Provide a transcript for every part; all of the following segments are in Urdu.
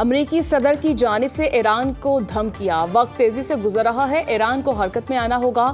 امریکی صدر کی جانب سے ایران کو دھمکیاں، وقت تیزی سے گزر رہا ہے، ایران کو حرکت میں آنا ہوگا،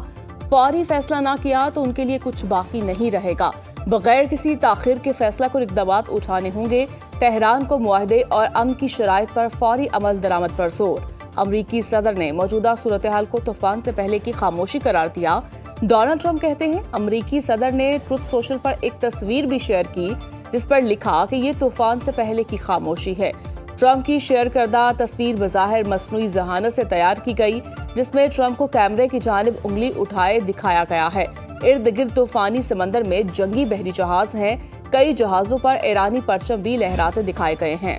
فوری فیصلہ نہ کیا تو ان کے لیے کچھ باقی نہیں رہے گا، بغیر کسی تاخیر کے فیصلہ کن اقدامات اٹھانے ہوں گے، تہران کو معاہدے اور امن کی شرائط پر فوری عمل درآمد پر زور۔ امریکی صدر نے موجودہ صورتحال کو طوفان سے پہلے کی خاموشی قرار دیا۔ ڈونلڈ ٹرمپ کہتے ہیں امریکی صدر نے ٹروتھ سوشل پر ایک تصویر بھی شیئر کی جس پر لکھا کہ یہ طوفان سے پہلے کی خاموشی ہے۔ ٹرمپ کی شیئر کردہ تصویر بظاہر مصنوعی ذہانت سے تیار کی گئی، جس میں ٹرمپ کو کیمرے کی جانب انگلی اٹھائے دکھایا گیا ہے۔ ارد گرد طوفانی سمندر میں جنگی بحری جہاز ہیں، کئی جہازوں پر ایرانی پرچم بھی لہراتے دکھائے گئے ہیں۔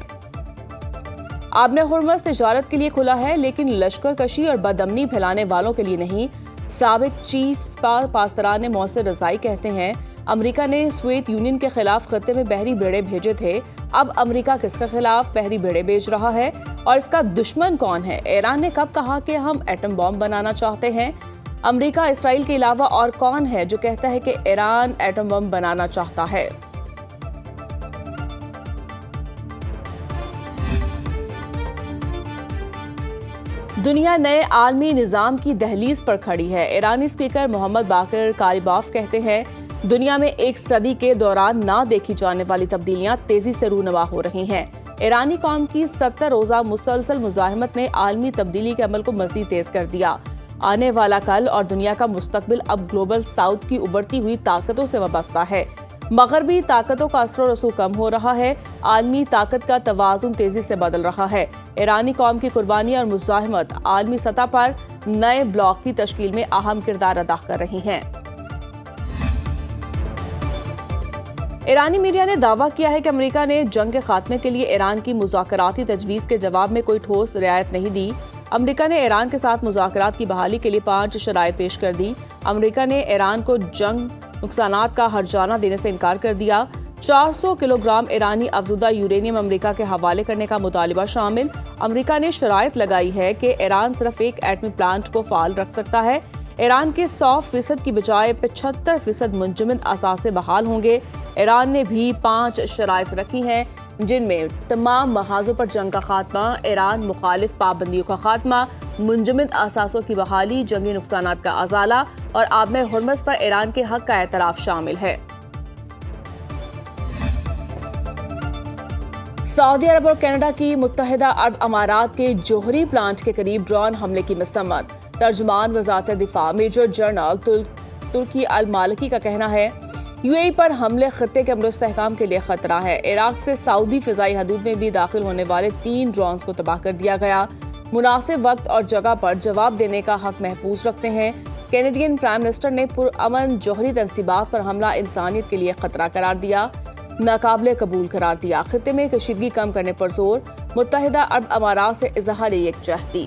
آبِ ہرمز تجارت کے لیے کھلا ہے لیکن لشکر کشی اور بدامنی پھیلانے والوں کے لیے نہیں۔ سابق چیف سپا پاسداران مؤثر رضائی کہتے ہیں امریکہ نے سوویت یونین کے خلاف خطے میں بحری بیڑے بھیجے تھے، اب امریکہ کس کے خلاف بحری بیڑے بھیج رہا ہے اور اس کا دشمن کون ہے؟ ایران نے کب کہا کہ ہم ایٹم بم بنانا چاہتے ہیں؟ امریکہ اسرائیل کے علاوہ اور کون ہے جو کہتا ہے کہ ایران ایٹم بم بنانا چاہتا ہے؟ دنیا نئے عالمی نظام کی دہلیز پر کھڑی ہے۔ ایرانی اسپیکر محمد باقر کالیباف کہتے ہیں دنیا میں ایک صدی کے دوران نہ دیکھی جانے والی تبدیلیاں تیزی سے رونما ہو رہی ہیں۔ ایرانی قوم کی 70 روزہ مسلسل مزاحمت نے عالمی تبدیلی کے عمل کو مزید تیز کر دیا۔ آنے والا کل اور دنیا کا مستقبل اب گلوبل ساؤتھ کی ابھرتی ہوئی طاقتوں سے وابستہ ہے۔ مغربی طاقتوں کا اثر و رسوخ کم ہو رہا ہے، عالمی طاقت کا توازن تیزی سے بدل رہا ہے۔ ایرانی قوم کی قربانی اور مزاحمت عالمی سطح پر نئے بلاک کی تشکیل میں اہم کردار ادا کر رہی ہیں۔ ایرانی میڈیا نے دعویٰ کیا ہے کہ امریکہ نے جنگ کے خاتمے کے لیے ایران کی مذاکراتی تجویز کے جواب میں کوئی ٹھوس رعایت نہیں دی۔ امریکہ نے ایران کے ساتھ مذاکرات کی بحالی کے لیے 5 شرائط پیش کر دی۔ امریکہ نے ایران کو جنگ نقصانات کا ہرجانہ دینے سے انکار کر دیا۔ 400 کلو گرام ایرانی افزودہ یورینیم امریکہ کے حوالے کرنے کا مطالبہ شامل۔ امریکہ نے شرائط لگائی ہے کہ ایران صرف ایک ایٹمی پلانٹ کو فعال رکھ سکتا ہے۔ ایران کے 100% کی بجائے 75% منجمد اثاثے بحال ہوں گے۔ ایران نے بھی 5 شرائط رکھی ہیں جن میں تمام محاذوں پر جنگ کا خاتمہ، ایران مخالف پابندیوں کا خاتمہ، منجمد اثاثوں کی بحالی، جنگی نقصانات کا ازالہ اور آبِ ہرمز پر ایران کے حق کا اعتراف شامل ہے۔ سعودی عرب اور کینیڈا کی متحدہ عرب امارات کے جوہری پلانٹ کے قریب ڈرون حملے کی مذمت۔ ترجمان وزارت دفاع میجر جنرل ترکی المالکی کا کہنا ہے یو اے ای پر حملے خطے کے امن و استحکام کے لیے خطرہ ہے۔ عراق سے سعودی فضائی حدود میں بھی داخل ہونے والے 3 ڈرونز کو تباہ کر دیا گیا۔ مناسب وقت اور جگہ پر جواب دینے کا حق محفوظ رکھتے ہیں۔ کینیڈین پرائم منسٹر نے پرامن جوہری تنصیبات پر حملہ انسانیت کے لیے خطرہ قرار دیا، ناقابل قبول قرار دیا۔ خطے میں کشیدگی کم کرنے پر زور، متحدہ عرب امارات سے اظہار یکجہتی۔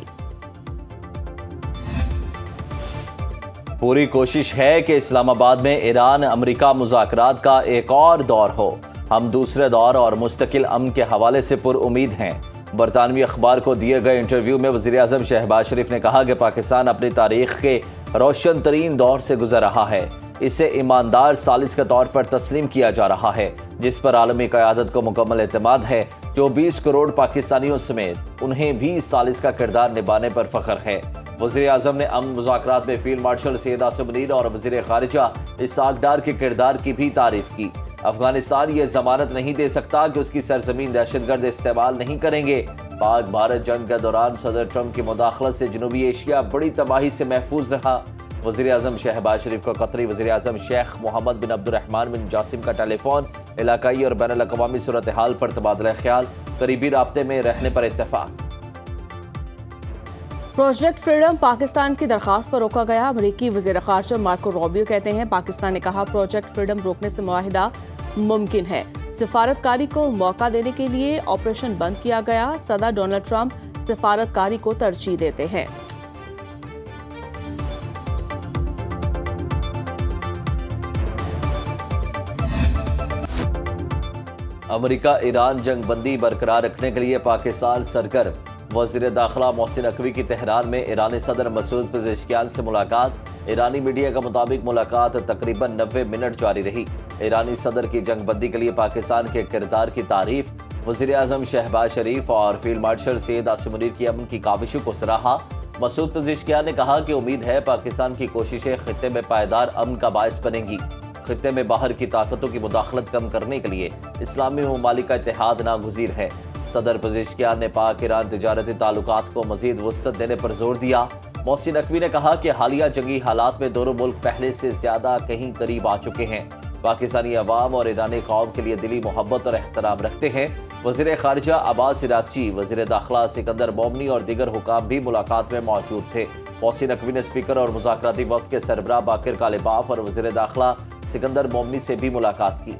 پوری کوشش ہے کہ اسلام آباد میں ایران امریکہ مذاکرات کا ایک اور دور ہو۔ ہم دوسرے دور اور مستقل امن کے حوالے سے پر امید ہیں۔ برطانوی اخبار کو دیے گئے انٹرویو میں وزیراعظم شہباز شریف نے کہا کہ پاکستان اپنی تاریخ کے روشن ترین دور سے گزر رہا ہے۔ اسے ایماندار ثالث کے طور پر تسلیم کیا جا رہا ہے، جس پر عالمی قیادت کو مکمل اعتماد ہے۔ جو 20 کروڑ پاکستانیوں سمیت انہیں بھی ثالث کا کردار نبھانے پر فخر ہے۔ وزیر اعظم نے امن مذاکرات میں فیلڈ مارشل سید عاصم منیر اور وزیر خارجہ اسحاق ڈار کے کردار کی بھی تعریف کی۔ افغانستان یہ ضمانت نہیں دے سکتا کہ اس کی سرزمین دہشت گرد استعمال نہیں کریں گے۔ پاک بھارت جنگ کے دوران صدر ٹرمپ کی مداخلت سے جنوبی ایشیا بڑی تباہی سے محفوظ رہا۔ وزیر اعظم شہباز شریف کو قطری وزیر اعظم شیخ محمد بن عبد الرحمن بن جاسم کا ٹیلی فون، علاقائی اور بین الاقوامی صورتحال پر تبادلہ خیال، قریبی رابطے میں رہنے پر اتفاق۔ پروجیکٹ فریڈم پاکستان کی درخواست پر روکا گیا۔ امریکی وزیر خارجہ مارکو روبیو کہتے ہیں پاکستان نے کہا پروجیکٹ فریڈم روکنے سے معاہدہ ممکن ہے۔ سفارتکاری کو موقع دینے کے لیے آپریشن بند کیا گیا۔ صدر ڈونلڈ ٹرمپ سفارتکاری کو ترجیح دیتے ہیں۔ امریکہ ایران جنگ بندی برقرار رکھنے کے لیے پاکستان سرگرم۔ وزیر داخلہ محسن نقوی کی تہران میں ایرانی صدر مسعود پزشکیان سے ملاقات۔ ایرانی میڈیا کے مطابق ملاقات تقریباً 90 منٹ جاری رہی۔ ایرانی صدر کی جنگ بندی کے لیے پاکستان کے کردار کی تعریف۔ وزیر اعظم شہباز شریف اور فیلڈ مارشل سید عاصم منیر کی امن کی کاوشوں کو سراہا۔ مسعود پزشکیان نے کہا کہ امید ہے پاکستان کی کوششیں خطے میں پائیدار امن کا باعث بنیں گی۔ خطے میں باہر کی طاقتوں کی مداخلت کم کرنے کے لیے اسلامی ممالک کا اتحاد ناگزیر ہے۔ صدر پزشکیان نے پاک ایران تجارتی تعلقات کو مزید وسعت دینے پر زور دیا۔ محسن نقوی نے کہا کہ حالیہ جنگی حالات میں دونوں ملک پہلے سے زیادہ کہیں قریب آ چکے ہیں۔ پاکستانی عوام اور ایرانی قوم کے لیے دلی محبت اور احترام رکھتے ہیں۔ وزیر خارجہ عباس عراقچی، وزیر داخلہ سکندر مومنی اور دیگر حکام بھی ملاقات میں موجود تھے۔ محسن نقوی نے اسپیکر اور مذاکراتی وفد کے سربراہ باقر کالباف اور وزیر داخلہ سکندر مومنی سے بھی ملاقات کی۔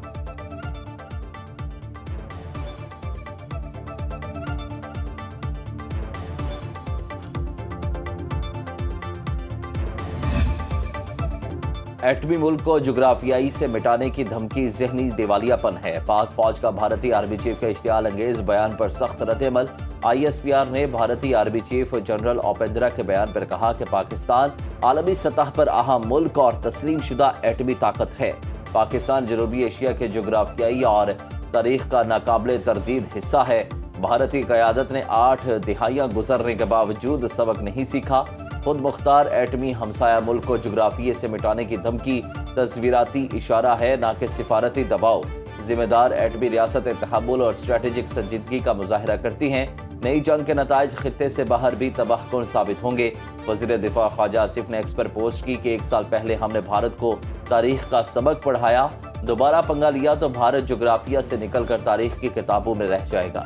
ایٹمی ملک کو جغرافیائی سے مٹانے کی دھمکی ذہنی دیوالیہ پن ہے۔ پاک فوج کا بھارتی آرمی چیف کے اشتعال انگیز بیان پر سخت رد عمل۔ ISPR نے بھارتی آرمی چیف جنرل اوپیندرا کے بیان پر کہا کہ پاکستان عالمی سطح پر اہم ملک اور تسلیم شدہ ایٹمی طاقت ہے۔ پاکستان جنوبی ایشیا کے جغرافیائی اور تاریخ کا ناقابل تردید حصہ ہے۔ بھارتی قیادت نے 8 دہائیاں گزرنے کے باوجود سبق نہیں سیکھا۔ خود مختار ایٹمی ہمسایہ ملک کو جغرافیے سے مٹانے کی دھمکی تصویراتی اشارہ ہے، نہ کہ سفارتی دباؤ۔ ذمہ دار ایٹمی ریاست تحمل اور اسٹریٹجک سنجیدگی کا مظاہرہ کرتی ہیں۔ نئی جنگ کے نتائج خطے سے باہر بھی تباہ کن ثابت ہوں گے۔ وزیر دفاع خواجہ آصف نے ایکس پر پوسٹ کی کہ 1 سال پہلے ہم نے بھارت کو تاریخ کا سبق پڑھایا، دوبارہ پنگا لیا تو بھارت جغرافیہ سے نکل کر تاریخ کی کتابوں میں رہ جائے گا۔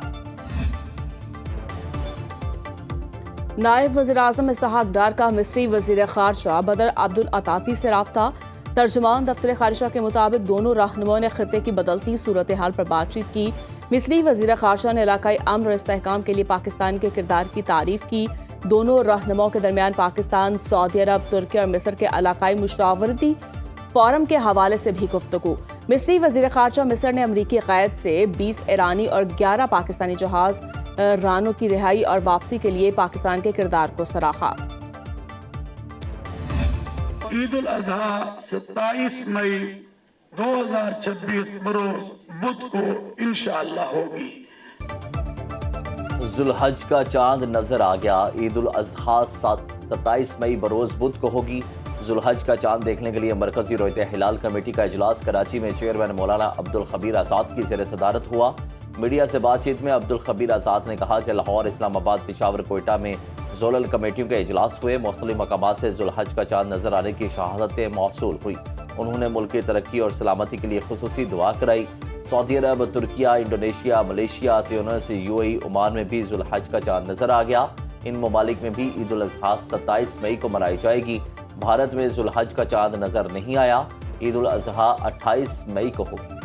نائب وزیر اعظم اسحاق ڈار کا مصری وزیر خارجہ بدر عبدالعطاطی سے رابطہ۔ ترجمان دفتر خارجہ کے مطابق دونوں رہنماؤں نے خطے کی بدلتی صورتحال پر بات چیت کی۔ مصری وزیر خارجہ نے علاقائی امن اور استحکام کے لیے پاکستان کے کردار کی تعریف کی۔ دونوں رہنماؤں کے درمیان پاکستان، سعودی عرب، ترکی اور مصر کے علاقائی مشاورتی فورم کے حوالے سے بھی گفتگو۔ مصری وزیر خارجہ مصر نے امریکی قید سے 20 ایرانی اور 11 پاکستانی جہاز رانوں کی رہائی اور واپسی کے لیے پاکستان کے کردار کو سراہا۔ عید الاضحیٰ 27 مئی 2026 بروز بدھ کو انشاءاللہ ہوگی۔ ذوالحج کا چاند نظر آ گیا۔ عید الاضحیٰ 27 مئی بروز بدھ کو ہوگی۔ ذوالحج کا چاند دیکھنے کے لیے مرکزی رویت ہلال کمیٹی کا اجلاس کراچی میں چیئرمین مولانا عبدالخبیر آزاد کی زیر صدارت ہوا۔ میڈیا سے بات چیت میں عبدالخبیر آزاد نے کہا کہ لاہور، اسلام آباد، پشاور، کوئٹہ میں زونل کمیٹیوں کے اجلاس ہوئے۔ مختلف مقامات سے ذوالحج کا چاند نظر آنے کی شہادتیں موصول ہوئی۔ انہوں نے ملک کی ترقی اور سلامتی کے لیے خصوصی دعا کرائی۔ سعودی عرب، ترکیہ، انڈونیشیا، ملیشیا، تیونس، UAE، عمان میں بھی ذوالحج کا چاند نظر آ گیا۔ ان ممالک میں بھی عید الاضحیٰ 27 مئی کو منائی جائے گی۔ بھارت میں ذوالحج کا چاند نظر نہیں آیا۔ عید الاضحیٰ 28 مئی کو ہوگی۔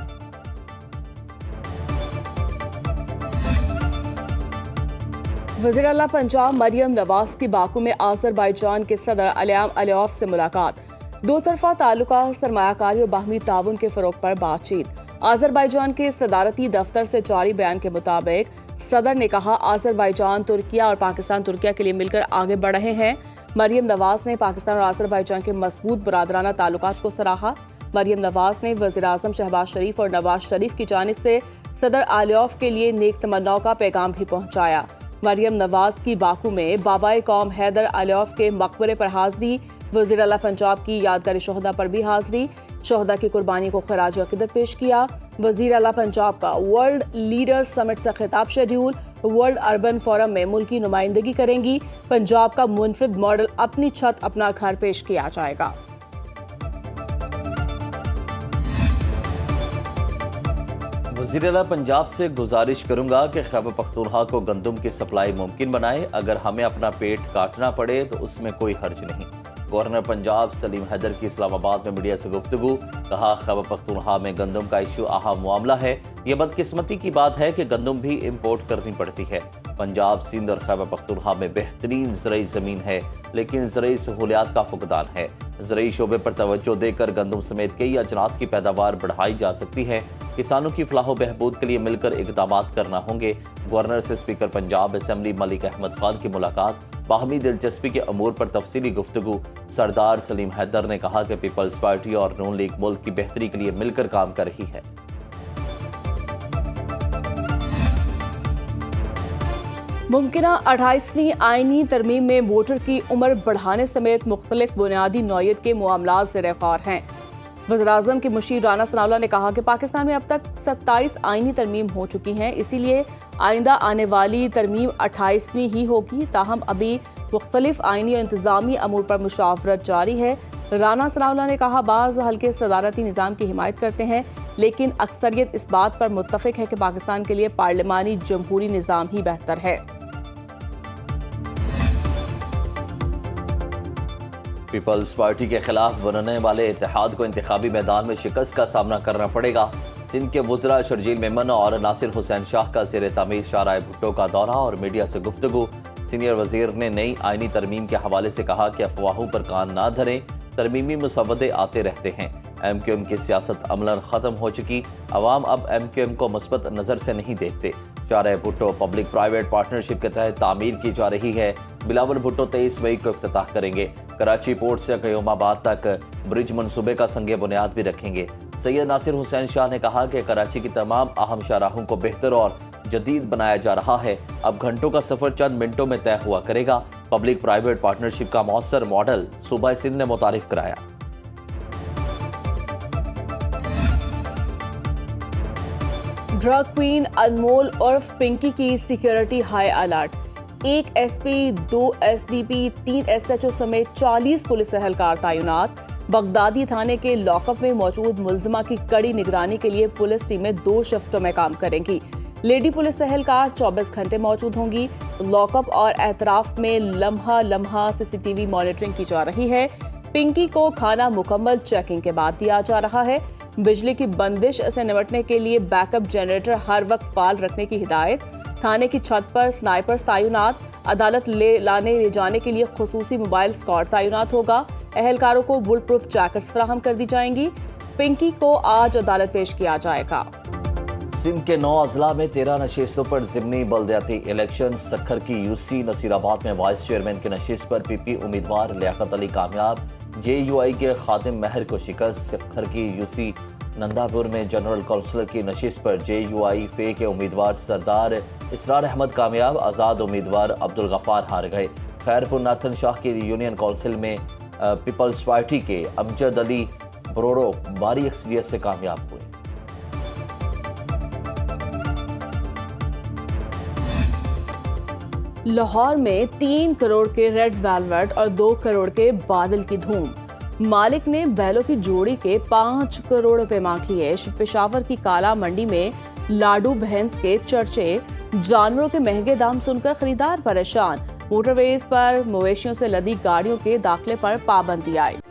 وزیر اعلیٰ پنجاب مریم نواز کی باکو میں آذربائیجان کے صدر علیام علیوف سے ملاقات۔ دو طرفہ تعلقات، سرمایہ کاری اور باہمی تعاون کے فروغ پر بات چیت۔ آذربائیجان کے صدارتی دفتر سے جاری بیان کے مطابق صدر نے کہا آذربائیجان، ترکیہ اور پاکستان ترکیہ کے لیے مل کر آگے بڑھ رہے ہیں۔ مریم نواز نے پاکستان اور آذربائیجان کے مضبوط برادرانہ تعلقات کو سراہا۔ مریم نواز نے وزیر اعظم شہباز شریف اور نواز شریف کی جانب سے صدر علیوف کے لیے نیک تمناؤں کا پیغام بھی پہنچایا۔ مریم نواز کی باکو میں بابائے قوم حیدر علیوف کے مقبرے پر حاضری، وزیر اعلیٰ پنجاب کی یادگار شہداء پر بھی حاضری، شہداء کی قربانی کو خراج عقیدت پیش کیا۔ وزیر اعلیٰ پنجاب کا ورلڈ لیڈر سمٹ سے خطاب شیڈیول۔ ورلڈ اربن فورم میں ملکی نمائندگی کریں گی۔ پنجاب کا منفرد ماڈل اپنی چھت اپنا گھر پیش کیا جائے گا۔ وزیر اعلیٰ پنجاب سے گزارش کروں گا کہ خیبر پختونخوا کو گندم کی سپلائی ممکن بنائے۔ اگر ہمیں اپنا پیٹ کاٹنا پڑے تو اس میں کوئی حرج نہیں۔ گورنر پنجاب سلیم حیدر کی اسلام آباد میں میڈیا سے گفتگو، کہا خیبر پختونخوا میں گندم کا ایشو اہم معاملہ ہے۔ یہ بدقسمتی کی بات ہے کہ گندم بھی امپورٹ کرنی پڑتی ہے۔ پنجاب، سندھ اور خیبر پختونخوا میں بہترین زرعی زمین ہے، لیکن زرعی سہولیات کا فقدان ہے۔ زرعی شعبے پر توجہ دے کر گندم سمیت کئی اجناس کی پیداوار بڑھائی جا سکتی ہے۔ کسانوں کی فلاح و بہبود کے لیے مل کر اقدامات کرنا ہوں گے۔ گورنر سے اسپیکر پنجاب اسمبلی ملک احمد خان کی ملاقات، باہمی دلچسپی کے امور پر تفصیلی گفتگو۔ سردار سلیم حیدر نے کہا کہ پیپلز پارٹی اور نون لیگ ملک کی بہتری کے لیے مل کر کام کر رہی ہے۔ ممکنہ 28ویں آئینی ترمیم میں ووٹر کی عمر بڑھانے سمیت مختلف بنیادی نوعیت کے معاملات زیر غور ہیں۔ وزیراعظم کے مشیر رانا ثناء اللہ نے کہا کہ پاکستان میں اب تک 27 آئینی ترمیم ہو چکی ہیں، اسی لیے آئندہ آنے والی ترمیم 28ویں ہی ہوگی، تاہم ابھی مختلف آئینی اور انتظامی امور پر مشاورت جاری ہے۔ رانا ثناء اللہ نے کہا بعض حلقے صدارتی نظام کی حمایت کرتے ہیں، لیکن اکثریت اس بات پر متفق ہے کہ پاکستان کے لیے پارلیمانی جمہوری نظام ہی بہتر ہے۔ پیپلز پارٹی کے خلاف بننے والے اتحاد کو انتخابی میدان میں شکست کا سامنا کرنا پڑے گا۔ سندھ کے وزراء شرجیل میمن اور ناصر حسین شاہ کا زیر تعمیر شاہراہ بھٹو کا دورہ اور میڈیا سے گفتگو۔ سینئر وزیر نے نئی آئینی ترمیم کے حوالے سے کہا کہ افواہوں پر کان نہ دھریں، ترمیمی مسودے آتے رہتے ہیں۔ ایم کیو ایم کی سیاست عملاً ختم ہو چکی، عوام اب ایم کیو ایم کو مثبت نظر سے نہیں دیکھتے۔ شاہراہ بھٹو پبلک پرائیویٹ پارٹنرشپ کے تحت تعمیر کی جا رہی ہے۔ بلاول بھٹو 23 مئی کو افتتاح کریں گے۔ کراچی پورٹ سے قیوم آباد تک برج منصوبے کا سنگ بنیاد بھی رکھیں گے۔ سید ناصر حسین شاہ نے کہا کہ کراچی کی تمام اہم شاہراہوں کو بہتر اور جدید بنایا جا رہا ہے، اب گھنٹوں کا سفر چند منٹوں میں طے ہوا کرے گا۔ پبلک پرائیویٹ پارٹنرشپ کا مؤثر ماڈل صوبہ سندھ نے متعارف کرایا۔ ڈرگ کوئین انمول عرف پنکی کی security high alert, 1 S P, 2 S D P, 3 S H O سمیت 40 پولیس اہلکار تعینات۔ بغدادی تھانے کے لاک اپ میں موجود ملزمہ کی کڑی نگرانی کے لیے پولیس ٹیمیں 2 شفٹوں میں کام کریں گی۔ لیڈی پولیس اہلکار 24 گھنٹے موجود ہوں گی۔ لاک اپ اور اطراف میں لمحہ لمحہ CCTV مانیٹرنگ کی جا رہی ہے۔ پنکی کو کھانا مکمل چیکنگ کے بعد دیا جا رہا ہے۔ بجلی کی بندش سے نمٹنے کے لیے بیک اپ جنریٹر ہر وقت فعال رکھنے کی ہدایت۔ تھانے کی چھت پر سنائپرز تعینات۔ عدالت لانے لے جانے کے لیے خصوصی موبائل اسکواڈ تعینات ہوگا۔ اہلکاروں کو بل پروف جیکٹس فراہم کر دی جائیں گی۔ پنکی کو آج عدالت پیش کیا جائے گا۔ سندھ کے 9 اضلاع میں 13 نشستوں پر ضمنی بلدیاتی الیکشن۔ سکھر کی UC نصیر آباد میں وائس چیئرمین کی نشست پر PP امیدوار لیاقت علی کامیاب، JUI کے خادم مہر کو شکست۔ سکھر کی UC ننداپور میں جنرل کونسلر کی نشست پر JUI فے کے امیدوار سردار اسرار احمد کامیاب، آزاد امیدوار عبدالغفار ہار گئے۔ خیرپور ناتھن شاہ کی یونین کونسل میں پیپلز پارٹی کے امجد علی بروڑو بھاری اکثریت سے کامیاب ہوئے۔ لاہور میں 3 کروڑ کے ریڈ ویلویٹ اور 2 کروڑ کے بادل کی دھوم۔ مالک نے بیلوں کی جوڑی کے 5 کروڑ روپے مانگ لیے۔ پشاور کی کالا منڈی میں لاڈو بھینس کے چرچے، جانوروں کے مہنگے دام سن کر خریدار پریشان۔ موٹر ویز پر مویشیوں سے لدی گاڑیوں کے داخلے پر پابندی عائد۔